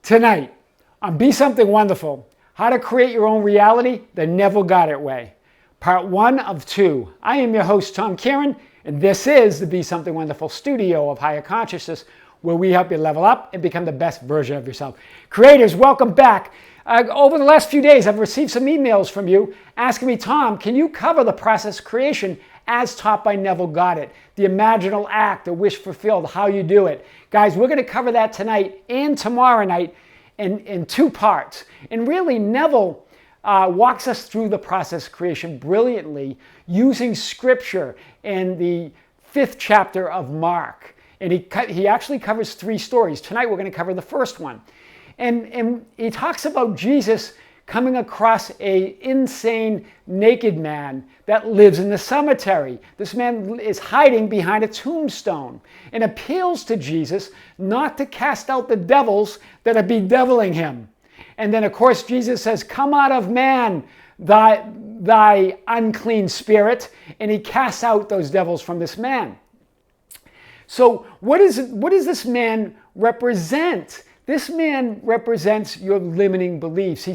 Tonight, on Be Something Wonderful, how to create your own reality the Neville Goddard way. Part 1 of 2. I am your host, Tom Kieran, and this is the Be Something Wonderful studio of higher consciousness, where we help you level up and become the best version of yourself. Creators, welcome back. Over the last few days, I've received some emails from you asking me, Tom, can you cover the process of creation as taught by Neville Goddard? The imaginal act, the wish fulfilled, how you do it. Guys, we're going to cover that tonight and tomorrow night in 2 parts. And really, Neville walks us through the process of creation brilliantly using scripture in the 5th chapter of Mark. And he actually covers 3 stories. Tonight we're going to cover the first one. And he talks about Jesus coming across an insane naked man that lives in the cemetery. This man is hiding behind a tombstone and appeals to Jesus not to cast out the devils that are bedeviling him. And then, of course, Jesus says, "Come out of man, thy unclean spirit," and he casts out those devils from this man. So what does this man represent? This man represents your limiting beliefs.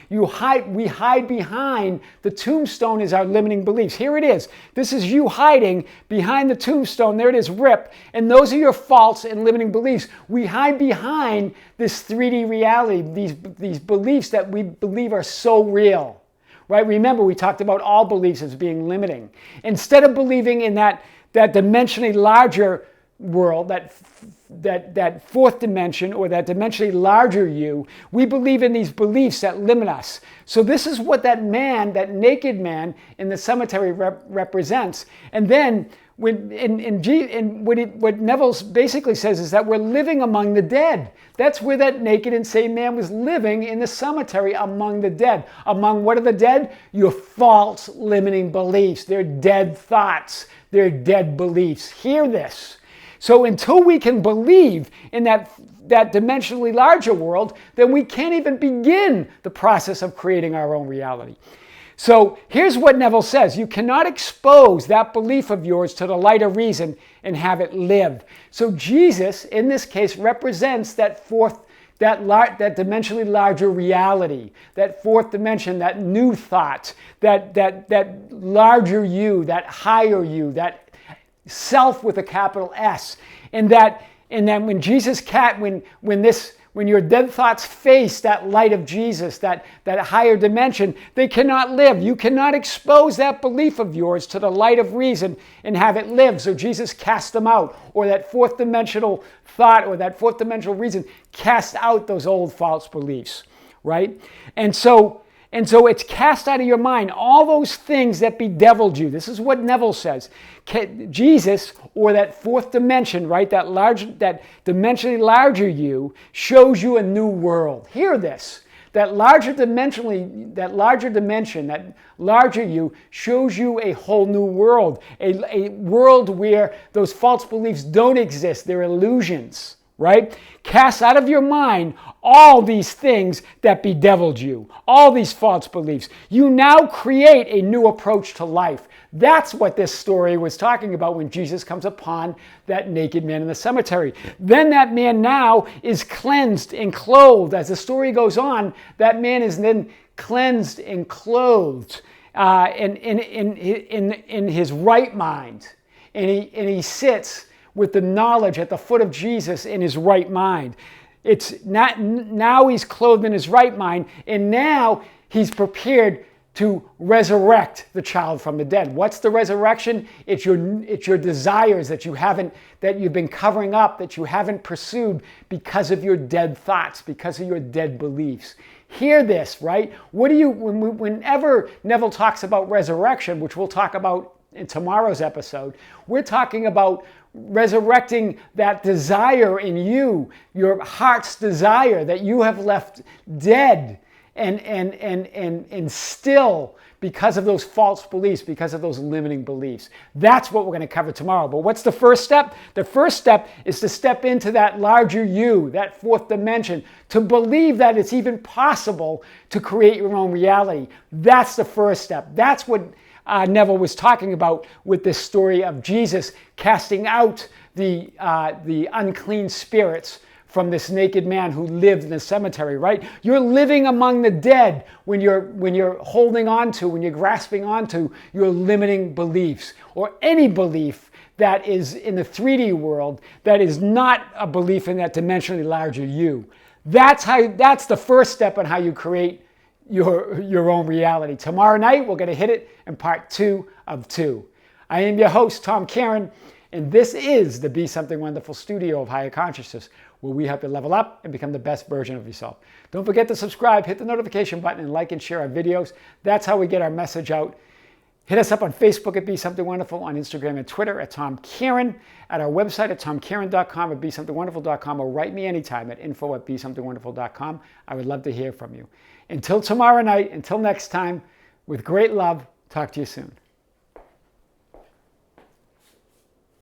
We hide behind the tombstone as our limiting beliefs. Here it is. This is you hiding behind the tombstone. There it is, rip. And those are your false and limiting beliefs. We hide behind this 3D reality, these beliefs that we believe are so real. Right? Remember, we talked about all beliefs as being limiting. Instead of believing in that dimensionally larger world, that 4th dimension, or that dimensionally larger you, we believe in these beliefs that limit us. So this is what that naked man in the cemetery represents. And then what Neville basically says is that we're living among the dead. That's where that naked insane man was living, in the cemetery among the dead. Among what are the dead? Your false limiting beliefs. They're dead thoughts. They're dead beliefs. Hear this. So until we can believe in that dimensionally larger world, then we can't even begin the process of creating our own reality. So here's what Neville says. You cannot expose that belief of yours to the light of reason and have it live. So Jesus, in this case, represents that dimensionally larger reality, that 4th dimension, that new thought, that larger you, that higher you, that self with a capital S. And then when your dead thoughts face that light of Jesus, that higher dimension, they cannot live. You cannot expose that belief of yours to the light of reason and have it live. So Jesus cast them out, or that 4th dimensional thought, or that 4th dimensional reason cast out those old false beliefs, right? And so it's cast out of your mind, all those things that bedeviled you. This is what Neville says. Jesus, or that 4th dimension, right, that dimensionally larger you, shows you a new world. Hear this. That larger dimension, that larger you shows you a whole new world. A world where those false beliefs don't exist. They're illusions. Right? Cast out of your mind all these things that bedeviled you, all these false beliefs. You now create a new approach to life. That's what this story was talking about when Jesus comes upon that naked man in the cemetery. Then that man now is cleansed and clothed. As the story goes on, that man is then cleansed and clothed in his right mind. And he sits with the knowledge at the foot of Jesus in his right mind. It's not now he's clothed in his right mind, and now he's prepared to resurrect the child from the dead. What's the resurrection? It's your desires that you've been covering up, that you haven't pursued because of your dead thoughts, because of your dead beliefs. Hear this, right? Whenever Neville talks about resurrection, which we'll talk about in tomorrow's episode, we're talking about resurrecting that desire in you, your heart's desire that you have left dead and still because of those false beliefs, because of those limiting beliefs. That's what we're going to cover tomorrow. But what's the first step? The first step is to step into that larger you, that 4th dimension, to believe that it's even possible to create your own reality. That's the first step. That's what Neville was talking about with this story of Jesus casting out the unclean spirits from this naked man who lived in the cemetery, right? You're living among the dead when you're holding on to, when you're grasping onto your limiting beliefs, or any belief that is in the 3D world that is not a belief in that dimensionally larger you. That's the first step on how you create your own reality. Tomorrow night, we're going to hit it in part 2 of 2. I am your host, Tom Caron, and this is the Be Something Wonderful studio of higher consciousness, where we help you level up and become the best version of yourself. Don't forget to subscribe, hit the notification button, and like and share our videos. That's how we get our message out. Hit us up on Facebook at Be Something Wonderful, on Instagram and Twitter at Tom Caron, at our website at tomcaron.com, at BeSomethingWonderful.com, or write me anytime at info@BeSomethingWonderful.com. I would love to hear from you. Until tomorrow night, until next time, with great love, talk to you soon.